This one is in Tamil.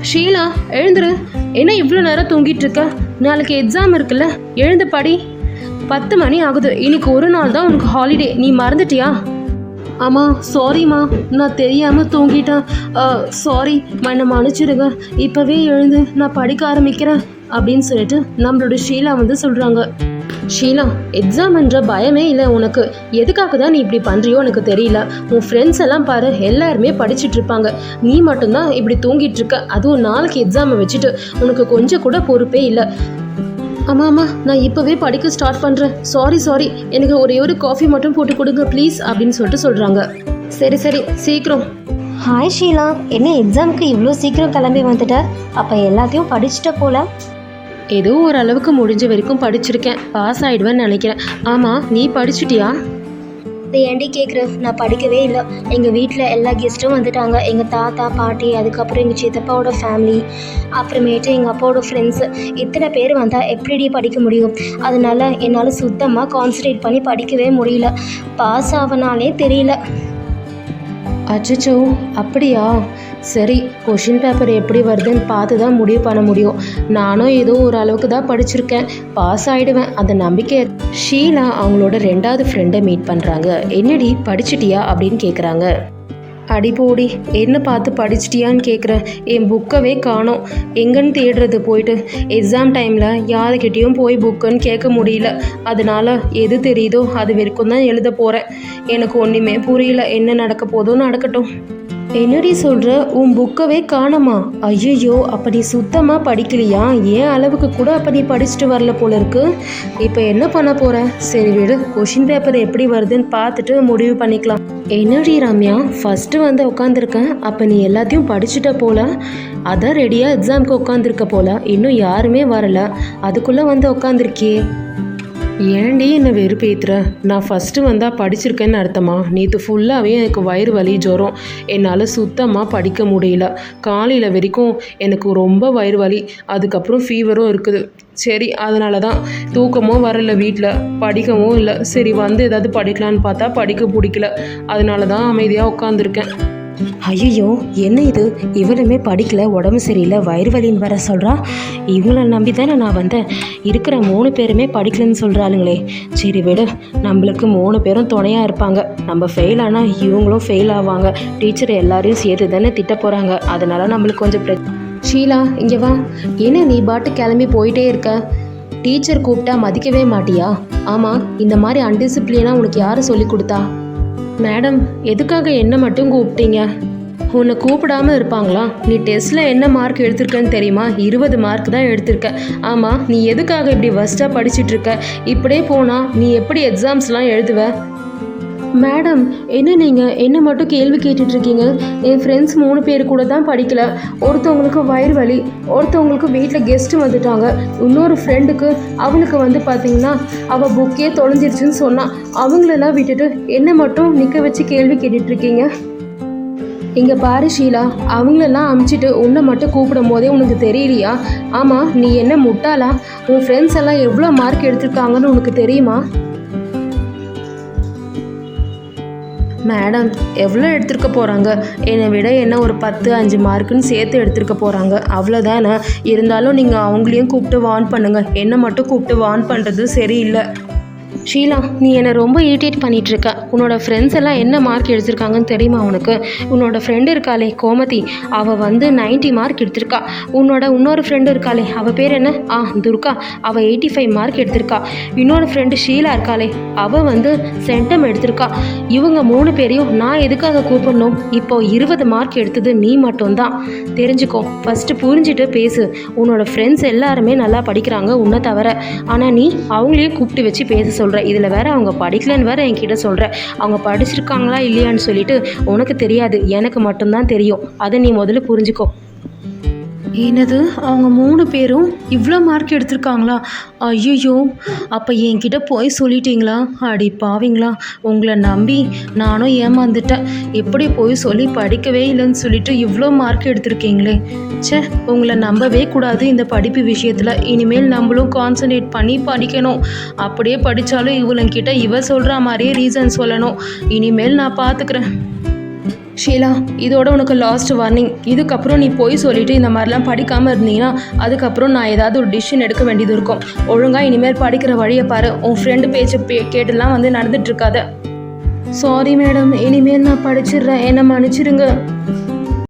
ஷீலா எழுந்துரு. என்ன இவ்வளோ நேரம் தூங்கிட்டு இருக்க? நாளைக்கு எக்ஸாம் இருக்குல்ல, எழுந்து படி. 10 மணி ஆகுது. இன்னைக்கு ஒரு நாள் தான் உனக்கு ஹாலிடே. நீ மறந்துட்டியா? ஆமாம் சாரிம்மா, நான் தெரியாமல் தூங்கிட்டேன். சாரி, என்னை மன்னிச்சிடுங்க. இப்போவே எழுந்து நான் படிக்க ஆரம்பிக்கிறேன் அப்படின்னு சொல்லிட்டு நம்மளோட ஷீலா வந்து சொல்கிறாங்க. ஷீலா, எக்ஸாம்ன்ற பயமே இல்லை உனக்கு. எதுக்காக தான் நீ இப்படி பண்ணுறியோ எனக்கு தெரியல. உன் ஃப்ரெண்ட்ஸ் எல்லாம் பாரு, எல்லாருமே படிச்சுட்டு இருப்பாங்க. நீ மட்டும்தான் இப்படி தூங்கிட்டு இருக்க. அதுவும் நாளைக்கு எக்ஸாமை வச்சுட்டு உனக்கு கொஞ்சம் கூட பொறுப்பே இல்லை. ஆமாம்மா, நான் இப்போவே படிக்க ஸ்டார்ட் பண்ணுறேன். சாரி, எனக்கு ஒரே ஒரு காஃபி மட்டும் போட்டு கொடுங்க ப்ளீஸ் அப்படின்னு சொல்லிட்டு சொல்கிறாங்க. சரி சீக்கிரம். ஹாய் ஷீலா, என்ன எக்ஸாமுக்கு இவ்வளோ சீக்கிரம் கிளம்பி வந்துட்ட? அப்போ எல்லாத்தையும் படிச்சுட்ட போல. ஏதோ ஒரு அளவுக்கு முடிஞ்ச வரைக்கும் படிச்சிருக்கேன். பாஸ் ஆகிடுவேன்னு நினைக்கிறேன். ஆமாம், நீ படிச்சுட்டியா? இதை ஏண்டி கேட்குற? நான் படிக்கவே இல்லை. எங்கள் வீட்டில் எல்லா கெஸ்ட்டும் வந்துட்டாங்க. எங்கள் தாத்தா பாட்டி, அதுக்கப்புறம் எங்கள் சித்தப்பாவோட ஃபேமிலி, அப்புறமேட்டு எங்கள் அப்பாவோட ஃப்ரெண்ட்ஸு. இத்தனை பேர் வந்தால் எப்படி படிக்க முடியும்? அதனால என்னால் சுத்தமாக கான்சன்ட்ரேட் பண்ணி படிக்கவே முடியல. பாஸ் ஆவனாலே தெரியல. அச்சச்சோ, அப்படியா? சரி, கொஷின் பேப்பர் எப்படி வருதுன்னு பார்த்து தான் முடிவு பண்ண முடியும். நானும் ஏதோ ஒரு அளவுக்கு தான் படிச்சிருக்கேன். பாஸ் ஆகிடுவேன், அந்த நம்பிக்கை. ஷீலா அவங்களோட 2வது ஃப்ரெண்டை மீட் பண்ணுறாங்க. என்னடி படிச்சிட்டியா அப்படின்னு கேட்குறாங்க. அடிப்போடி, என்ன பார்த்து படிச்சிட்டியான்னு கேட்குறேன். என் புக்கவே காணோம். எங்கன்னு தேடுறது போயிட்டு? எக்ஸாம் டைமில் யாருக்கிட்டேயும் போய் புக்குன்னு கேட்க முடியல. அதனால எது தெரியுதோ அது வரைக்கும் தான் எழுத போகிறேன். எனக்கு ஒன்றுமே புரியல. என்ன நடக்க போதோ நடக்கட்டும். என்னடி சொல்கிற? உன் புக்கவே காணோமா? ஐயோ, அப்போ நீ சுத்தமாக படிக்கலையா? ஏன் அளவுக்கு கூட அப்போ நீ படிச்சுட்டு வரல போல இருக்கு. இப்போ என்ன பண்ண போகிற? சரி விடு, கொஷின் பேப்பர் எப்படி வருதுன்னு பார்த்துட்டு முடிவு பண்ணிக்கலாம். என்னடி ரம்யா, ஃபஸ்ட்டு வந்து உட்காந்துருக்கேன். அப்போ நீ எல்லாத்தையும் படிச்சுட்ட போல. அதான் ரெடியாக எக்ஸாமுக்கு உட்காந்துருக்க போல. இன்னும் யாருமே வரலை, அதுக்குள்ளே வந்து உட்காந்துருக்கியே. ஏன்டி என்னை வெறுப்பேத்துற? நான் ஃபஸ்ட்டு வந்தால் படிச்சிருக்கேன்னு அர்த்தமா? நேற்று ஃபுல்லாகவே எனக்கு வயிறு வலி, ஜுரம். என்னால் சுத்தமாக படிக்க முடியல. காலையில் வரைக்கும் எனக்கு ரொம்ப வயிறு வலி, அதுக்கப்புறம் ஃபீவரும் இருக்குது. சரி, அதனால தான் தூக்கமும் வரல, வீட்டில் படிக்கவும் இல்லை. சரி, வந்து ஏதாவது படிக்கலான்னு பார்த்தா படிக்க பிடிக்கல. அதனால தான் அமைதியாக உட்காந்துருக்கேன். ஐயோ, என்ன இது? இவளுமே படிக்கல, உடம்பு சரியில்லை, வயிறு வலின்னு வர சொல்கிறா. இவங்கள நம்பி தானே நான் வந்தேன். இருக்கிற 3 பேருமே படிக்கலன்னு சொல்கிறாளுங்களே. சரி விடு, நம்மளுக்கு 3 பேரும் துணையாக இருப்பாங்க. நம்ம ஃபெயில் ஆனால் இவங்களும் ஃபெயில் ஆவாங்க. டீச்சர் எல்லாரையும் சேர்த்து தானே திட்ட போகிறாங்க. அதனால நம்மளுக்கு கொஞ்சம் ஷீலா, இங்கே வா. என்ன நீ பாட்டு கிளம்பி போயிட்டே இருக்க? டீச்சர் கூப்பிட்டா மதிக்கவே மாட்டியா? ஆமாம், இந்த மாதிரி அன்டிசிப்ளினாக உனக்கு யார் சொல்லி கொடுத்தா? மேடம், எதுக்காக என்ன மட்டும் கூப்பிட்டீங்க? உன்னை கூப்பிடாமல் இருப்பாங்களா? நீ டெஸ்ட்டில் என்ன மார்க் எடுத்திருக்கன்னு தெரியுமா? 20 மார்க் தான் எடுத்திருக்க. ஆமாம், நீ எதுக்காக இப்படி ஃபஸ்ட்டாக படிச்சுட்ருக்க? இப்படியே போனால் நீ எப்படி எக்ஸாம்ஸ்லாம் எழுதுவ? மேடம், என்ன நீங்கள் என்ன மட்டும் கேள்வி கேட்டுட்ருக்கீங்க? என் ஃப்ரெண்ட்ஸ் 3 பேர் கூட தான் படிக்கல. ஒருத்தவங்களுக்கு வயிறு வலி, ஒருத்தவங்களுக்கு வீட்டில் கெஸ்ட்டு வந்துட்டாங்க. இன்னொரு ஃப்ரெண்டுக்கு அவனுக்கு வந்து பார்த்திங்கன்னா அவள் புக்கே தொலைஞ்சிருச்சுன்னு சொன்னான். அவங்களெல்லாம் விட்டுட்டு என்ன மட்டும் நிற்க வச்சு கேள்வி கேட்டுட்ருக்கீங்க? இங்கே பாரு ஷீலா, அவங்களெல்லாம் அமுச்சிட்டு உன்னை மட்டும் கூப்பிடும் போதே உனக்கு தெரியலையா? ஆமாம், நீ என்ன முட்டாளா? உன் ஃப்ரெண்ட்ஸ் எல்லாம் எவ்வளோ மார்க் எடுத்திருக்காங்கன்னு உனக்கு தெரியுமா? மேடம், எவ்வளோ எடுத்துருக்க போகிறாங்க? என்னை விட என்ன ஒரு 10-5 மார்க்குன்னு சேர்த்து எடுத்துருக்க போகிறாங்க, அவ்வளோதானே. இருந்தாலும் நீங்கள் அவங்களையும் கூப்பிட்டு வார்ன் பண்ணுங்கள். என்னை மட்டும் கூப்பிட்டு வார்ன் பண்ணுறது சரியில்லை. ஷீலா, நீ என்னை ரொம்ப இரிட்டேட் பண்ணிகிட்ருக்க. உன்னோட ஃப்ரெண்ட்ஸ் எல்லாம் என்ன மார்க் எடுத்திருக்காங்கன்னு தெரியுமா உனக்கு? உன்னோட ஃப்ரெண்டு இருக்காளே கோமதி, அவள் வந்து 90 மார்க் எடுத்திருக்கா. உன்னோட இன்னொரு ஃப்ரெண்டு இருக்காளே, அவள் பேர் என்ன? துர்கா, அவள் 85 மார்க் எடுத்திருக்கா. இன்னொரு ஃப்ரெண்டு ஷீலா இருக்காளே, அவள் வந்து சென்டம் எடுத்திருக்கா. இவங்க 3 பேரையும் நான் எதுக்காக கூப்பிடணும்? இப்போ 20 மார்க் எடுத்தது நீ மட்டும்தான். தெரிஞ்சுக்கோ, ஃபஸ்ட்டு புரிஞ்சுட்டு பேசு. உன்னோட ஃப்ரெண்ட்ஸ் எல்லாருமே நல்லா படிக்கிறாங்க உன்னை தவிர. ஆனால் நீ அவங்களையும் கூப்பிட்டு வச்சு பேச சொல்கிற. இதில் வேற அவங்க படிக்கலன்னு வேற என்கிட்ட சொல்கிற. அவங்க படிச்சிருக்காங்களா இல்லையான்னு சொல்லிட்டு உனக்கு தெரியாது, எனக்கு மட்டும்தான் தெரியும். அதை நீ முதல்ல புரிஞ்சுக்கோ. என்னது, அவங்க 3 பேரும் இவ்வளோ மார்க் எடுத்திருக்காங்களா? ஐயோ, அப்போ என்கிட்ட போய் சொல்லிட்டீங்களா? அடி பாவீங்களா, உங்களை நம்பி நானும் ஏமாந்துட்டேன். எப்படி போய் சொல்லி படிக்கவே இல்லைன்னு சொல்லிட்டு இவ்வளோ மார்க் எடுத்திருக்கீங்களே. ச்சே, உங்களை நம்பவே கூடாது இந்த படிப்பு விஷயத்தில். இனிமேல் நம்மளும் கான்சன்ட்ரேட் பண்ணி படிக்கணும். அப்படியே படித்தாலும் இவளுங்கிட்ட இவ சொல்கிற மாதிரியே ரீசன் சொல்லணும். இனிமேல் நான் பார்த்துக்கிறேன். ஷீலா, இதோட உனக்கு லாஸ்ட் வார்னிங். இதுக்கப்புறம் நீ போய் சொல்லிட்டு இந்த மாதிரிலாம் படிக்காமல் இருந்தீங்கன்னா அதுக்கப்புறம் நான் ஏதாவது ஒரு டிசிஷன் எடுக்க வேண்டியது இருக்கும். ஒழுங்காக இனிமேல் படிக்கிற வழியை பாரு. உன் ஃப்ரெண்டு பேச்சை கேட்டுலாம் வந்து நடந்துட்டு இருக்காத. சாரி மேடம், இனிமேல் நான் படிச்சிடுறேன், என்னை மன்னிச்சிடுங்க.